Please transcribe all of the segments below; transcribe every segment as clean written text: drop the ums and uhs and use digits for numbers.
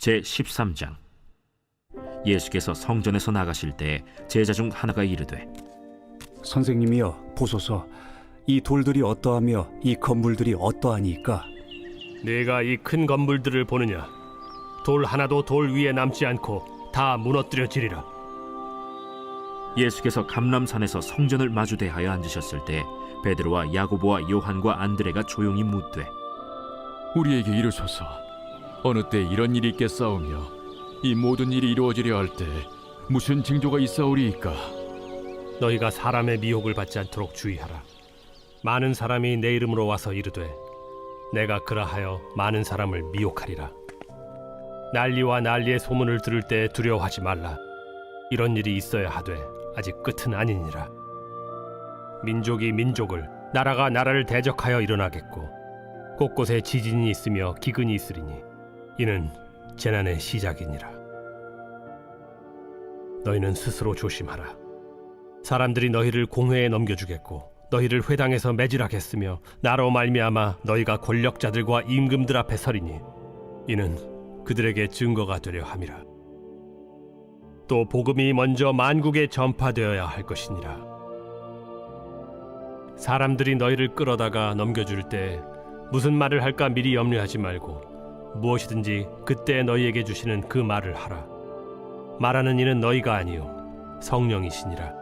제13장. 예수께서 성전에서 나가실 때 제자 중 하나가 이르되, 선생님이여, 보소서. 이 돌들이 어떠하며 이 건물들이 어떠하니까? 네가 이 큰 건물들을 보느냐? 돌 하나도 돌 위에 남지 않고 다 무너뜨려지리라. 예수께서 감람산에서 성전을 마주대하여 앉으셨을 때 베드로와 야고보와 요한과 안드레가 조용히 묻되, 우리에게 이르소서, 어느 때 이런 일이 있겠사오며 이 모든 일이 이루어지려 할 때 무슨 징조가 있사오리이까? 너희가 사람의 미혹을 받지 않도록 주의하라. 많은 사람이 내 이름으로 와서 이르되 내가 그라하여 많은 사람을 미혹하리라. 난리와 난리의 소문을 들을 때 두려워하지 말라. 이런 일이 있어야 하되 아직 끝은 아니니라. 민족이 민족을, 나라가 나라를 대적하여 일어나겠고 곳곳에 지진이 있으며 기근이 있으리니 이는 재난의 시작이니라. 너희는 스스로 조심하라. 사람들이 너희를 공회에 넘겨주겠고 너희를 회당에서 매질하겠으며 나로 말미암아 너희가 권력자들과 임금들 앞에 서리니 이는 그들에게 증거가 되려 함이라. 또 복음이 먼저 만국에 전파되어야 할 것이니라. 사람들이 너희를 끌어다가 넘겨줄 때 무슨 말을 할까 미리 염려하지 말고 무엇이든지 그때 너희에게 주시는 그 말을 하라. 말하는 이는 너희가 아니요 성령이시니라.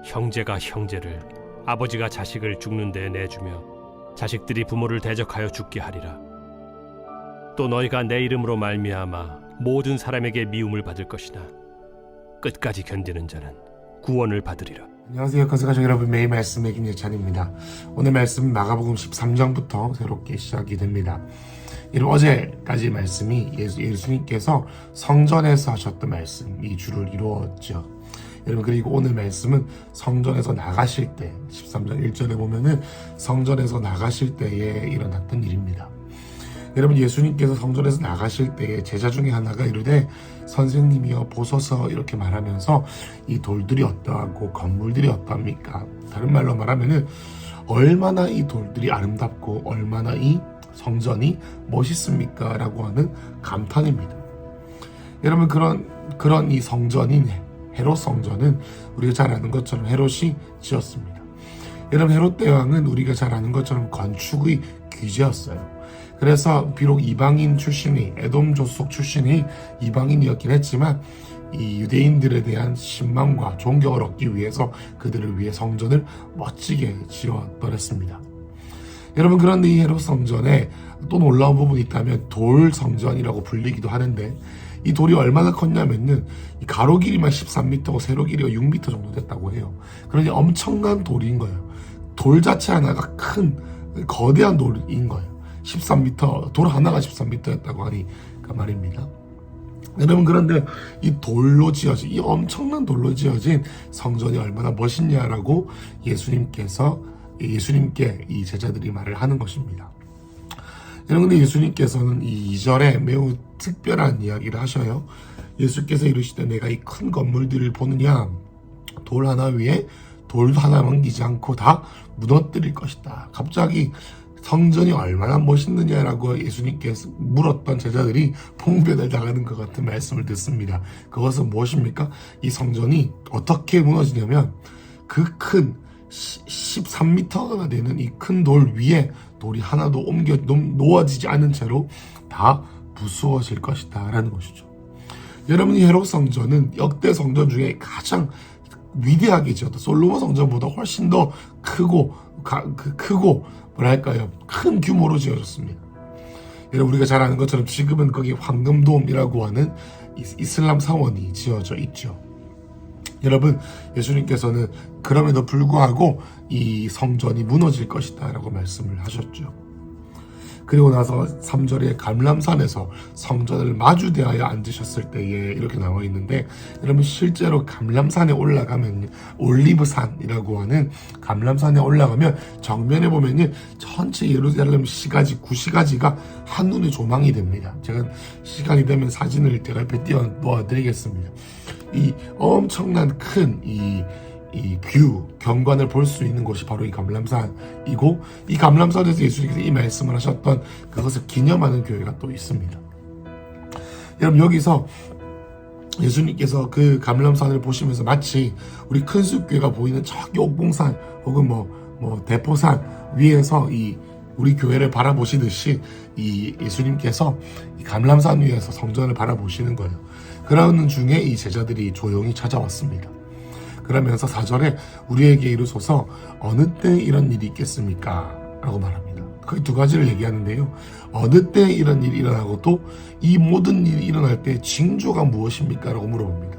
형제가 형제를, 아버지가 자식을 죽는 데 내주며 자식들이 부모를 대적하여 죽게 하리라. 또 너희가 내 이름으로 말미암아 모든 사람에게 미움을 받을 것이나 끝까지 견디는 자는 구원을 받으리라. 안녕하세요. 건설가족 여러분, 매일 말씀의 김예찬입니다. 오늘 말씀 마가복음 13장부터 새롭게 시작이 됩니다. 어제까지 말씀이 예수님께서 성전에서 하셨던 말씀이 주를 이루었죠. 여러분, 그리고 오늘 말씀은 성전에서 나가실 때, 13장 1절에 보면은 성전에서 나가실 때에 일어났던 일입니다. 여러분, 예수님께서 성전에서 나가실 때에 제자 중에 하나가 이르되, 선생님이여 보소서, 이렇게 말하면서 이 돌들이 어떠하고 건물들이 어떠합니까? 다른 말로 말하면은 얼마나 이 돌들이 아름답고 얼마나 이 성전이 멋있습니까? 라고 하는 감탄입니다. 여러분, 그런 이 성전인 헤롯 성전은 우리가 잘 아는 것처럼 헤롯이 지었습니다. 여러분, 헤롯 대왕은 우리가 잘 아는 것처럼 건축의 귀재였어요. 그래서 비록 이방인 출신이, 에돔 족속 출신이 이방인이었긴 했지만 이 유대인들에 대한 신망과 존경을 얻기 위해서 그들을 위해 성전을 멋지게 지어버렸습니다. 여러분, 그런데 이 헤롯 성전에 또 놀라운 부분이 있다면 돌 성전이라고 불리기도 하는데, 이 돌이 얼마나 컸냐면은 이 가로 길이만 13m고 세로 길이가 6m 정도 됐다고 해요. 그러니 엄청난 돌인 거예요. 돌 자체 하나가 큰 거대한 돌인 거예요. 13m, 돌 하나가 13m였다고 하니까 말입니다. 여러분, 그런데 이 돌로 지어진, 이 엄청난 돌로 지어진 성전이 얼마나 멋있냐라고 예수님께 이 제자들이 말을 하는 것입니다. 여러분, 근데 예수님께서는 이 2절에 매우 특별한 이야기를 하셔요. 예수께서 이르시되 내가 이 큰 건물들을 보느냐? 돌 하나 위에 돌도 하나 남기지 않고 다 무너뜨릴 것이다. 갑자기 성전이 얼마나 멋있느냐라고 예수님께서 물었던 제자들이 봉변을 당하는 것 같은 말씀을 듣습니다. 그것은 무엇입니까? 이 성전이 어떻게 무너지냐면 그 큰 13m가 되는 이 큰 돌 위에 돌이 하나도 놓아지지 않은 채로 다 부수어질 것이다 라는 것이죠. 여러분, 이 헤롯 성전은 역대 성전 중에 가장 위대하게 지었다. 솔로몬 성전보다 훨씬 더 크고 뭐랄까요, 큰 규모로 지어졌습니다. 여러분, 우리가 잘 아는 것처럼 지금은 거기 황금돔이라고 하는 이슬람 사원이 지어져 있죠. 여러분, 예수님께서는 그럼에도 불구하고 이 성전이 무너질 것이다 라고 말씀을 하셨죠. 그리고 나서 3절에 감람산에서 성전을 마주대하여 앉으셨을 때에 이렇게 나와 있는데, 여러분, 실제로 감람산에 올라가면, 올리브산이라고 하는 감람산에 올라가면 정면에 보면 전체 예루살렘 시가지 9시가지가 한눈에 조망이 됩니다. 제가 시간이 되면 사진을 제가 옆에 띄워 놓아드리겠습니다. 이 엄청난 큰 이 뷰, 경관을 볼 수 있는 곳이 바로 이 감람산이고, 이 감람산에서 예수님께서 이 말씀을 하셨던 그것을 기념하는 교회가 또 있습니다. 여러분 여기서 예수님께서 그 감람산을 보시면서 마치 우리 큰숲교회가 보이는 저기 옥봉산 혹은 뭐 대포산 위에서 이 우리 교회를 바라보시듯이 이 예수님께서 이 감람산 위에서 성전을 바라보시는 거예요. 그러는 중에 이 제자들이 조용히 찾아왔습니다. 그러면서 4절에 우리에게 이르소서 어느 때 이런 일이 있겠습니까? 라고 말합니다. 거의 두 가지를 얘기하는데요. 어느 때 이런 일이 일어나고 또 이 모든 일이 일어날 때 징조가 무엇입니까? 라고 물어봅니다.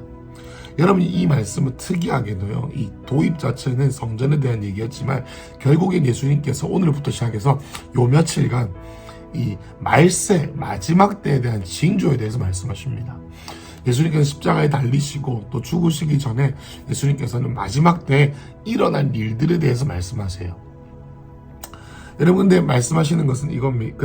여러분 이 말씀은 특이하게도요. 이 도입 자체는 성전에 대한 얘기였지만 결국엔 예수님께서 오늘부터 시작해서 요 며칠간 이 말세 마지막 때에 대한 징조에 대해서 말씀하십니다. 예수님께서 십자가에 달리시고 또 죽으시기 전에 예수님께서는 마지막 때에 일어날 일들에 대해서 말씀하세요. 여러분 근데 말씀하시는 것은 이겁니다.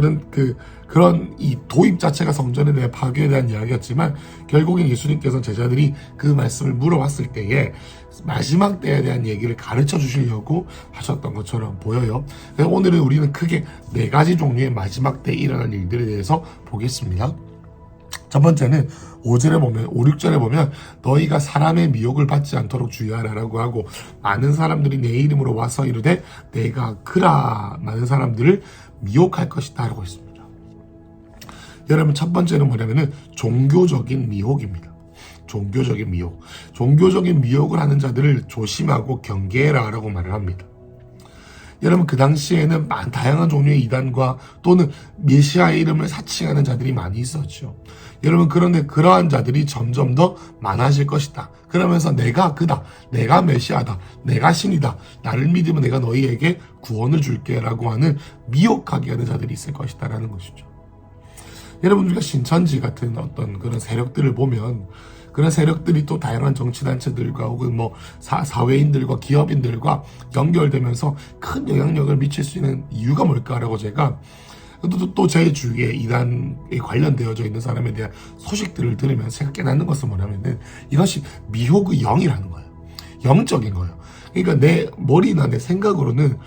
그런 이 도입 자체가 성전에 대한 파괴에 대한 이야기였지만 결국엔 예수님께서 제자들이 그 말씀을 물어봤을 때에 마지막 때에 대한 얘기를 가르쳐 주시려고 하셨던 것처럼 보여요. 그래서 오늘은 우리는 크게 4가지 종류의 마지막 때에 일어날 일들에 대해서 보겠습니다. 첫 번째는 5절에 보면 5, 6절에 보면 너희가 사람의 미혹을 받지 않도록 주의하라라고 하고 많은 사람들이 내 이름으로 와서 이르되 내가 그라 많은 사람들을 미혹할 것이다 라고 했습니다. 여러분 첫 번째는 뭐냐면은 종교적인 미혹입니다. 종교적인 미혹. 종교적인 미혹을 하는 자들을 조심하고 경계해라 라고 말을 합니다. 여러분 그 당시에는 다양한 종류의 이단과 또는 메시아의 이름을 사칭하는 자들이 많이 있었죠. 여러분 그런데 그러한 자들이 점점 더 많아질 것이다. 그러면서 내가 그다, 내가 메시아다, 내가 신이다, 나를 믿으면 내가 너희에게 구원을 줄게 라고 하는 미혹하게 하는 자들이 있을 것이다 라는 것이죠. 여러분 우리가 신천지 같은 어떤 그런 세력들을 보면 그런 세력들이 또 다양한 정치단체들과 혹은 사회인들과 기업인들과 연결되면서 큰 영향력을 미칠 수 있는 이유가 뭘까라고 제가 또 제 주위에 이단에 관련되어져 있는 사람에 대한 소식들을 들으면서 제가 깨닫는 것은 뭐냐면은 이것이 미혹의 영이라는 거예요. 영적인 거예요. 그러니까 내 머리나 내 생각으로는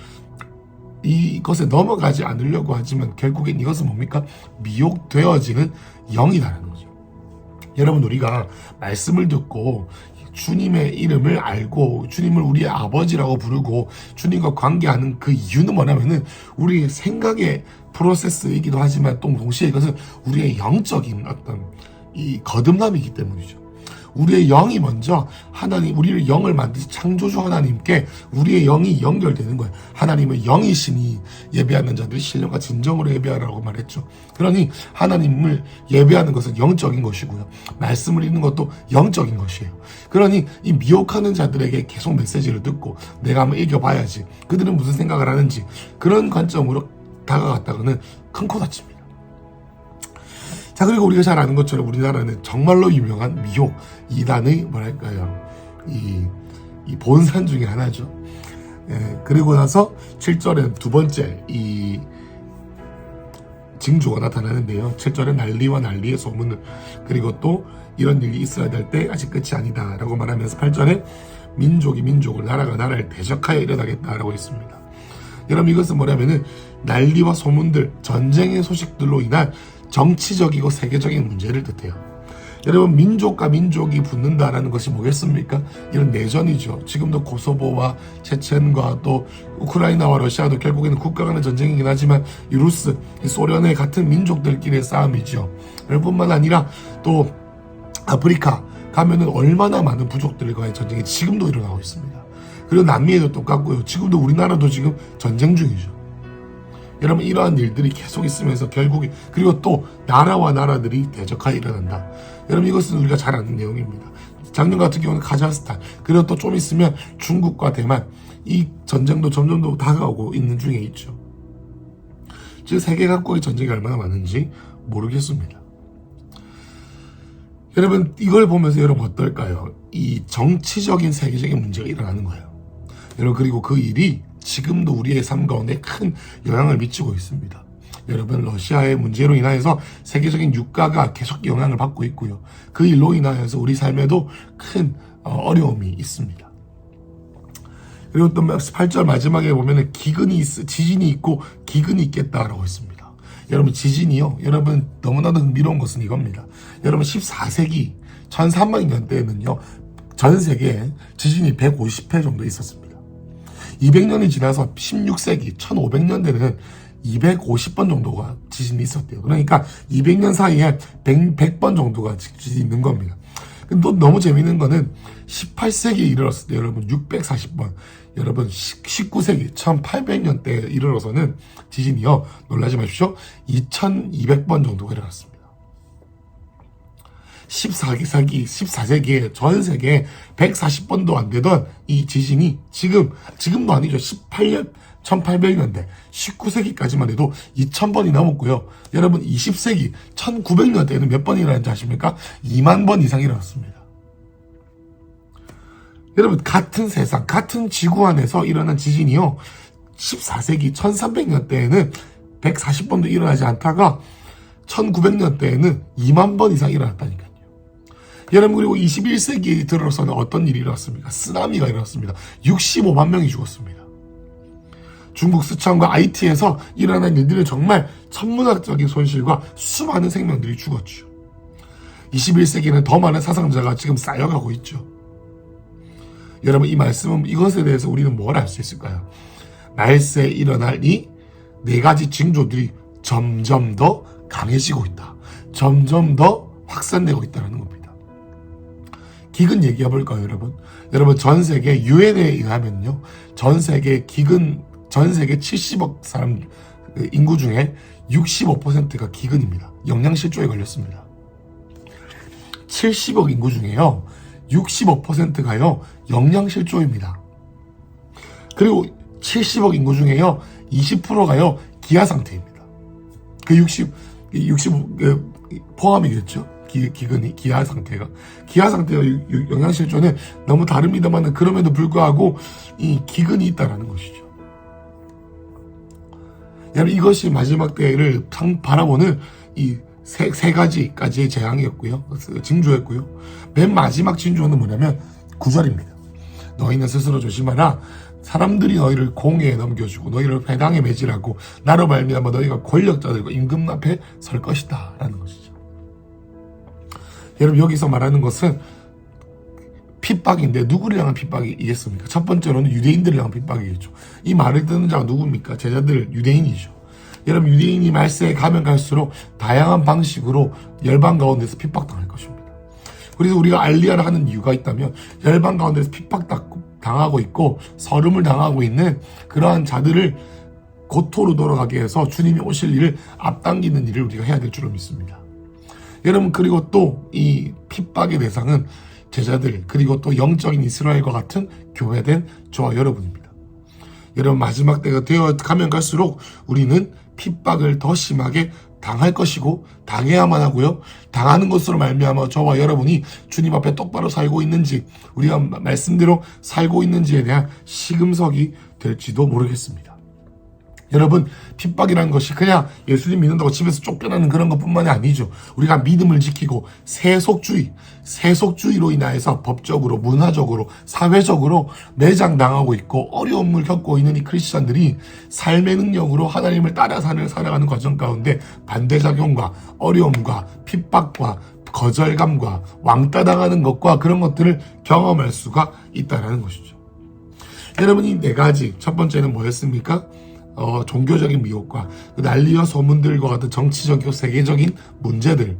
이것에 넘어가지 않으려고 하지만 결국엔 이것은 뭡니까? 미혹되어지는 영이다라는 거죠. 여러분 우리가 말씀을 듣고 주님의 이름을 알고 주님을 우리의 아버지라고 부르고 주님과 관계하는 그 이유는 뭐냐면은 우리의 생각의 프로세스이기도 하지만 또 동시에 이것은 우리의 영적인 어떤 이 거듭남이기 때문이죠. 우리의 영이 먼저 하나님, 우리를 영을 만드신 창조주 하나님께 우리의 영이 연결되는 거예요. 하나님은 영이시니 예배하는 자들이 신령과 진정으로 예배하라고 말했죠. 그러니 하나님을 예배하는 것은 영적인 것이고요. 말씀을 읽는 것도 영적인 것이에요. 그러니 이 미혹하는 자들에게 계속 메시지를 듣고 내가 한번 이겨봐야지. 그들은 무슨 생각을 하는지 그런 관점으로 다가갔다가는 큰 코 다칩니다. 자, 그리고 우리가 잘 아는 것처럼 우리나라는 정말로 유명한 미혹, 이단의 이 본산 중에 하나죠. 그리고 나서 7절엔 두 번째 이 징조가 나타나는데요. 7절에 난리와 난리의 소문을, 그리고 또 이런 일이 있어야 될 때 아직 끝이 아니다 라고 말하면서 8절에 민족이 민족을, 나라가 나라를 대적하여 일어나겠다라고 했습니다. 여러분 이것은 뭐냐면은 난리와 소문들, 전쟁의 소식들로 인한 정치적이고 세계적인 문제를 뜻해요. 여러분 민족과 민족이 붙는다라는 것이 뭐겠습니까? 이런 내전이죠. 지금도 코소보와 체첸과 또 우크라이나와 러시아도 결국에는 국가 간의 전쟁이긴 하지만 이 루스, 이 소련의 같은 민족들끼리의 싸움이죠. 뿐만 아니라 또 아프리카 가면은 얼마나 많은 부족들과의 전쟁이 지금도 일어나고 있습니다. 그리고 남미에도 똑같고요. 지금도 우리나라도 지금 전쟁 중이죠. 여러분 이러한 일들이 계속 있으면서 결국에, 그리고 또 나라와 나라들이 대적하여 일어난다. 여러분 이것은 우리가 잘 아는 내용입니다. 작년 같은 경우는 카자흐스탄, 그리고 또 좀 있으면 중국과 대만, 이 전쟁도 점점 더 다가오고 있는 중에 있죠. 즉 세계 각국의 전쟁이 얼마나 많은지 모르겠습니다. 여러분 이걸 보면서 여러분 어떨까요? 이 정치적인 세계적인 문제가 일어나는 거예요. 여러분 그리고 그 일이 지금도 우리의 삶 가운데 큰 영향을 미치고 있습니다. 여러분 러시아의 문제로 인하여서 세계적인 유가가 계속 영향을 받고 있고요. 그 일로 인하여서 우리 삶에도 큰 어려움이 있습니다. 그리고 또 8절 마지막에 보면은 지진이 있고 기근이 있겠다라고 했습니다. 여러분 지진이요. 여러분 너무나도 흥미로운 것은 이겁니다. 여러분 14세기 1300년대에는요. 전 세계에 지진이 150회 정도 있었습니다. 200년이 지나서 16세기 1500년대는 250번 정도가 지진이 있었대요. 그러니까 200년 사이에 100번 정도가 지진이 있는 겁니다. 근데 또 너무 재밌는 거는 18세기에 이르렀을 때 여러분 640번, 여러분 19세기 1800년대에 이르러서는 지진이요. 놀라지 마십시오. 2200번 정도가 일어났습니다. 14세기에 전 세계에 140번도 안 되던 이 지진이 지금도 아니죠. 1800년대, 19세기까지만 해도 2000번이 넘었고요. 여러분 20세기 1900년대에는 몇 번이 일어났는지 아십니까? 2만 번 이상 일어났습니다. 여러분 같은 세상, 같은 지구 안에서 일어난 지진이요. 14세기 1300년대에는 140번도 일어나지 않다가 1900년대에는 2만 번 이상 일어났다니까요. 여러분 그리고 21세기에 들어서는 어떤 일이 일어났습니까? 쓰나미가 일어났습니다. 65만 명이 죽었습니다. 중국 스촨과 아이티에서 일어난 일들은 정말 천문학적인 손실과 수많은 생명들이 죽었죠. 21세기에는 더 많은 사상자가 지금 쌓여가고 있죠. 여러분 이 말씀은 이것에 대해서 우리는 뭘 알 수 있을까요? 말세에 일어날 이 네 가지 징조들이 점점 더 강해지고 있다. 점점 더 확산되고 있다는 겁니다. 기근 얘기해 볼까요, 여러분? 여러분 전 세계 유엔에 의하면요, 전 세계 70억 사람 인구 중에 65%가 기근입니다. 영양실조에 걸렸습니다. 70억 인구 중에요, 65%가요 영양실조입니다. 그리고 70억 인구 중에요 20%가요 기아 상태입니다. 그 60 포함이겠죠. 기아 상태가 영양실조는 너무 다릅니다만 그럼에도 불구하고 이 기근이 있다라는 것이죠. 여러분 이것이 마지막 때를 바라보는 이 세 가지까지의 재앙이었고요. 징조였고요. 맨 마지막 징조는 뭐냐면 9절입니다. 너희는 스스로 조심하라. 사람들이 너희를 공회에 넘겨주고 너희를 회당에 매질하고 나로 말미암아 너희가 권력자들과 임금 앞에 설 것이다 라는 것이죠. 여러분 여기서 말하는 것은 핍박인데 누구를 향한 핍박이겠습니까? 첫 번째로는 유대인들을 향한 핍박이겠죠. 이 말을 듣는 자가 누굽니까? 제자들 유대인이죠. 여러분 유대인이 말세에 가면 갈수록 다양한 방식으로 열방 가운데서 핍박당할 것입니다. 그래서 우리가 알리야를 하는 이유가 있다면 열방 가운데서 핍박당하고 있고 서름을 당하고 있는 그러한 자들을 고토로 돌아가게 해서 주님이 오실 일을 앞당기는 일을 우리가 해야 될 줄로 믿습니다. 여러분 그리고 또 이 핍박의 대상은 제자들 그리고 또 영적인 이스라엘과 같은 교회된 저와 여러분입니다. 여러분 마지막 때가 되어 가면 갈수록 우리는 핍박을 더 심하게 당할 것이고 당해야만 하고요. 당하는 것으로 말미암아 저와 여러분이 주님 앞에 똑바로 살고 있는지 우리가 말씀대로 살고 있는지에 대한 시금석이 될지도 모르겠습니다. 여러분 핍박이라는 것이 그냥 예수님 믿는다고 집에서 쫓겨나는 그런 것뿐만이 아니죠. 우리가 믿음을 지키고 세속주의로 인하여서 법적으로 문화적으로 사회적으로 매장당하고 있고 어려움을 겪고 있는 이 크리스천들이 삶의 능력으로 하나님을 따라 살아가는 과정 가운데 반대작용과 어려움과 핍박과 거절감과 왕따당하는 것과 그런 것들을 경험할 수가 있다는 것이죠. 여러분 이 네 가지 첫 번째는 뭐였습니까? 종교적인 미혹과 난리와 소문들과 같은 정치적이고 세계적인 문제들,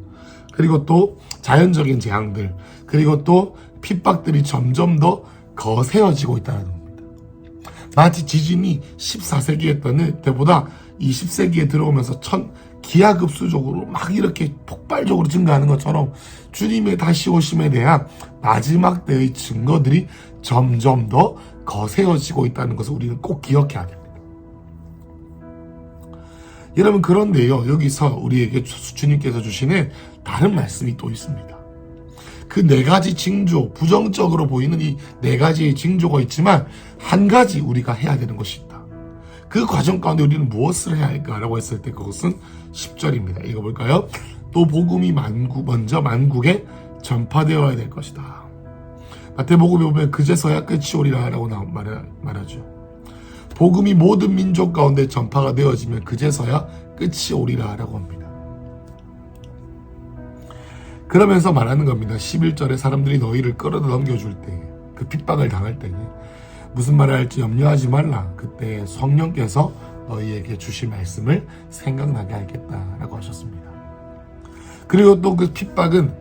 그리고 또 자연적인 재앙들, 그리고 또 핍박들이 점점 더 거세어지고 있다는 겁니다. 마치 지진이 14세기에 했던 때보다 20세기에 들어오면서 기하급수적으로 막 이렇게 폭발적으로 증가하는 것처럼 주님의 다시 오심에 대한 마지막 때의 증거들이 점점 더 거세어지고 있다는 것을 우리는 꼭 기억해야 됩니다. 여러분 그런데요 여기서 우리에게 주님께서 주시는 다른 말씀이 또 있습니다. 그 네 가지 징조, 부정적으로 보이는 이 네 가지의 징조가 있지만 한 가지 우리가 해야 되는 것이 있다. 그 과정 가운데 우리는 무엇을 해야 할까라고 했을 때 그것은 10절입니다. 읽어볼까요? 또 복음이 먼저 만국에 전파되어야 될 것이다. 마태복음에 보면 그제서야 끝이 오리라 라고 말하죠. 복음이 모든 민족 가운데 전파가 되어지면 그제서야 끝이 오리라 라고 합니다. 그러면서 말하는 겁니다. 11절에 사람들이 너희를 끌어다 넘겨줄 때, 그 핍박을 당할 때에 무슨 말을 할지 염려하지 말라. 그때 성령께서 너희에게 주실 말씀을 생각나게 하겠다라고 하셨습니다. 그리고 또 그 핍박은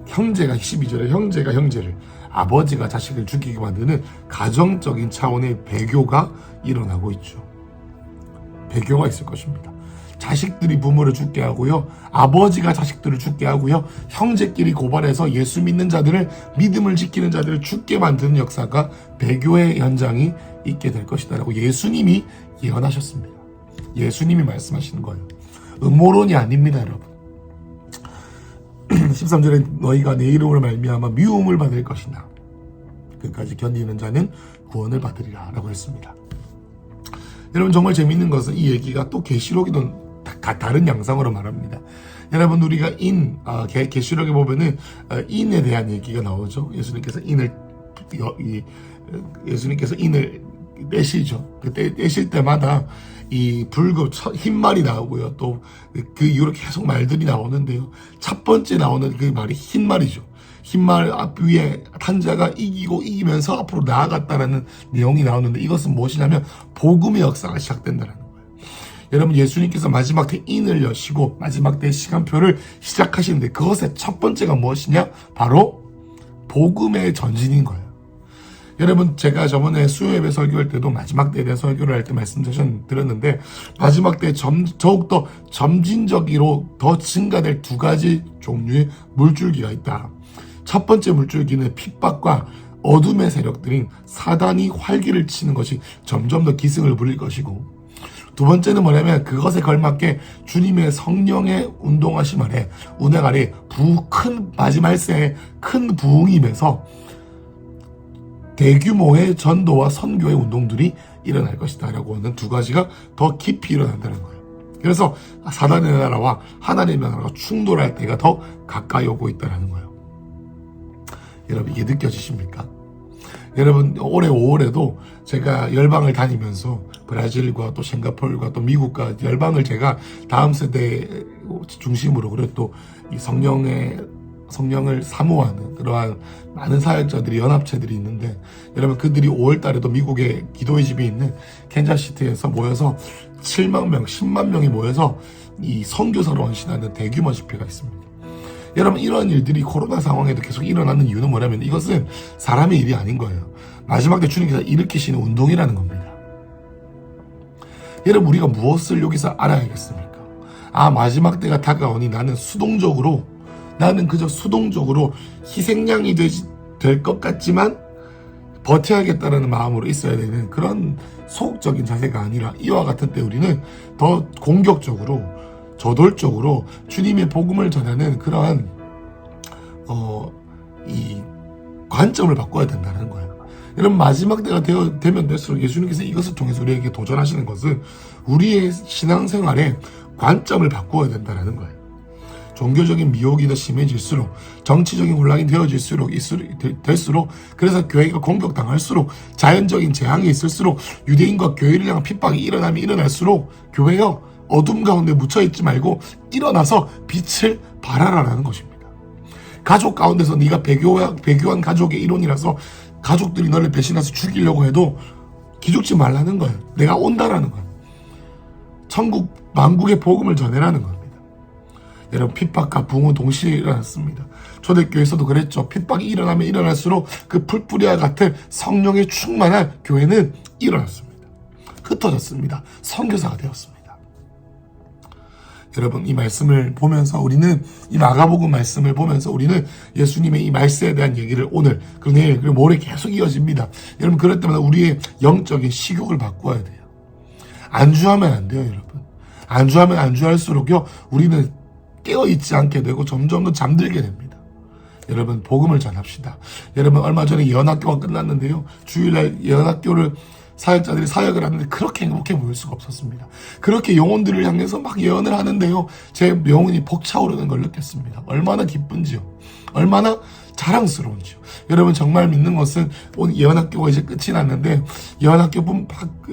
형제가 12절에 형제가 형제를, 아버지가 자식을 죽이게 만드는 가정적인 차원의 배교가 일어나고 있죠. 배교가 있을 것입니다. 자식들이 부모를 죽게 하고요, 아버지가 자식들을 죽게 하고요, 형제끼리 고발해서 예수 믿는 자들을, 믿음을 지키는 자들을 죽게 만드는 역사가 배교의 현장이 있게 될 것이다 라고 예수님이 예언하셨습니다. 예수님이 말씀하시는 거예요. 음모론이 아닙니다, 여러분. 13절에 너희가 내 이름으로 말미암아 미움을 받을 것이나 그까지 견디는 자는 구원을 받으리라 라고 했습니다. 여러분, 정말 재밌는 것은 이 얘기가 또 계시록에도 다른 양상으로 말합니다. 여러분, 우리가 계시록에 보면은 인에 대한 얘기가 나오죠. 예수님께서 인을 떼시죠. 그때 떼실 때마다 이 붉은 흰말이 나오고요. 또 그 이후로 계속 말들이 나오는데요. 첫 번째 나오는 그 말이 흰말이죠. 흰말 앞 위에 탄자가 이기면서 앞으로 나아갔다라는 내용이 나오는데, 이것은 무엇이냐면 복음의 역사가 시작된다는 거예요. 여러분, 예수님께서 마지막 때 인을 여시고 마지막 때 시간표를 시작하시는데, 그것의 첫 번째가 무엇이냐? 바로 복음의 전진인 거예요. 여러분, 제가 저번에 수요예배 설교할 때도 마지막 때에 대한 설교를 할 때 말씀드렸는데, 마지막 때에 더욱더 점진적으로 더 증가될 두 가지 종류의 물줄기가 있다. 첫 번째 물줄기는 핍박과 어둠의 세력들인 사단이 활기를 치는 것이 점점 더 기승을 부릴 것이고, 두 번째는 뭐냐면 그것에 걸맞게 주님의 성령의 운동하심 아래, 운행 아래 큰 마지막에 큰 부흥이 임해서 대규모의 전도와 선교의 운동들이 일어날 것이다 라고 하는 두 가지가 더 깊이 일어난다는 거예요. 그래서 사단의 나라와 하나님의 나라가 충돌할 때가 더 가까이 오고 있다는 거예요. 여러분, 이게 느껴지십니까? 여러분, 올해 5월에도 제가 열방을 다니면서 브라질과 또 싱가포르와 또 미국과 열방을 제가 다음 세대 중심으로, 그리고 또 이 성령을 사모하는 그러한 많은 사역자들이, 연합체들이 있는데, 여러분, 그들이 5월 달에도 미국의 기도의 집이 있는 캔자스시티에서 모여서 7만 명, 10만 명이 모여서 이 선교사로 헌신하는 대규모 집회가 있습니다. 여러분, 이런 일들이 코로나 상황에도 계속 일어나는 이유는 뭐냐면 이것은 사람의 일이 아닌 거예요. 마지막 때 주님께서 일으키시는 운동이라는 겁니다. 여러분, 우리가 무엇을 여기서 알아야겠습니까? 마지막 때가 다가오니 나는 그저 수동적으로 희생양이 될 것 같지만 버텨야겠다는 마음으로 있어야 되는 그런 소극적인 자세가 아니라, 이와 같은 때 우리는 더 공격적으로, 저돌적으로 주님의 복음을 전하는 그러한 이 관점을 바꿔야 된다는 거예요. 여러분, 마지막 때가 되면 될수록 예수님께서 이것을 통해서 우리에게 도전하시는 것은 우리의 신앙생활에 관점을 바꾸어야 된다는 거예요. 종교적인 미혹이 더 심해질수록, 정치적인 혼란이 될수록, 그래서 교회가 공격당할수록, 자연적인 재앙이 있을수록, 유대인과 교회를 향한 핍박이 일어나면 일어날수록 교회여 어둠 가운데 묻혀있지 말고 일어나서 빛을 발하라는 것입니다. 가족 가운데서 네가 배교한 가족의 일원이라서 가족들이 너를 배신해서 죽이려고 해도 기죽지 말라는 거예요. 내가 온다라는 거예요. 천국 만국의 복음을 전해라는 겁니다. 여러분, 핍박과 부흥은 동시에 일어났습니다. 초대교회에서도 그랬죠. 핍박이 일어나면 일어날수록 그 풀뿌리와 같은 성령의 충만한 교회는 일어났습니다. 흩어졌습니다. 선교사가 되었습니다. 여러분, 이 말씀을 보면서 우리는, 이 마가복음 말씀을 보면서 우리는 예수님의 이 말씀에 대한 얘기를 오늘, 그리고 내일, 그리고 모레 계속 이어집니다. 여러분, 그럴 때마다 우리의 영적인 식욕을 바꿔야 돼요. 안주하면 안 돼요, 여러분. 안주하면 안주할수록요, 우리는 깨어있지 않게 되고 점점 더 잠들게 됩니다. 여러분, 복음을 전합시다. 여러분, 얼마 전에 예언학교가 끝났는데요, 주일날 예언학교를 사역자들이 사역을 하는데 그렇게 행복해 보일 수가 없었습니다. 그렇게 영혼들을 향해서 막 예언을 하는데요, 제 영혼이 벅차오르는 걸 느꼈습니다. 얼마나 기쁜지요. 얼마나 자랑스러운 지요. 여러분 정말 믿는 것은 오늘 예언학교가 이제 끝이 났는데 예언학교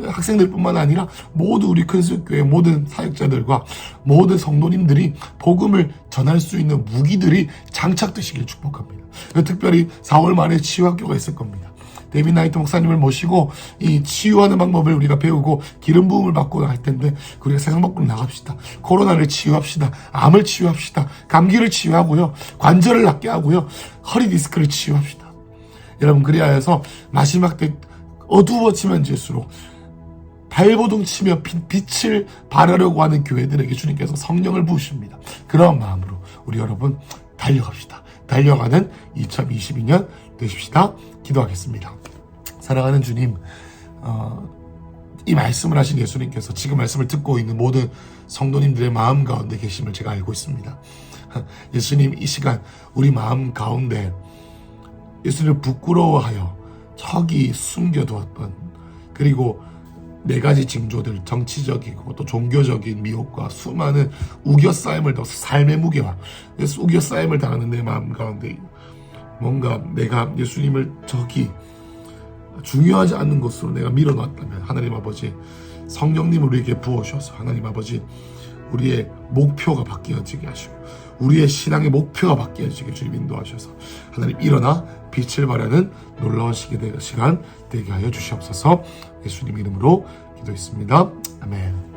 학생들뿐만 아니라 모두 우리 큰수교회 모든 사역자들과 모든 성도님들이 복음을 전할 수 있는 무기들이 장착되시길 축복합니다. 특별히 4월 말에 치유학교가 있을 겁니다. 데이빗 나이트 목사님을 모시고 이 치유하는 방법을 우리가 배우고 기름 부음을 받고 할 텐데 우리가 세상 밖으로 나갑시다. 코로나를 치유합시다. 암을 치유합시다. 감기를 치유하고요. 관절을 낫게 하고요. 허리 디스크를 치유합시다. 여러분 그래야 해서 마지막 때 어두워지면 질수록 발버둥 치며 빛을 발하려고 하는 교회들에게 주님께서 성령을 부으십니다. 그런 마음으로 우리 여러분 달려갑시다. 달려가는 2022년 되십시다. 기도하겠습니다. 사랑하는 주님, 이 말씀을 하신 예수님께서 지금 말씀을 듣고 있는 모든 성도님들의 마음 가운데 계심을 제가 알고 있습니다. 예수님 이 시간 우리 마음 가운데 예수님을 부끄러워하여 저기 숨겨두었던 그리고 4가지 징조들 정치적이고 또 종교적인 미혹과 수많은 우겨싸임을 넣어서 삶의 무게와 우겨싸임을 당하는 내 마음 가운데 뭔가 내가 예수님을 저기 중요하지 않는 것으로 내가 밀어놨다면 하나님 아버지 성령님을 우리에게 부어주셔서 하나님 아버지 우리의 목표가 바뀌어지게 하시고 우리의 신앙의 목표가 바뀌어지게 주님 인도하셔서 하나님 일어나 빛을 발하는 놀라운 시간 되게 하여 주시옵소서. 예수님 이름으로 기도했습니다. 아멘.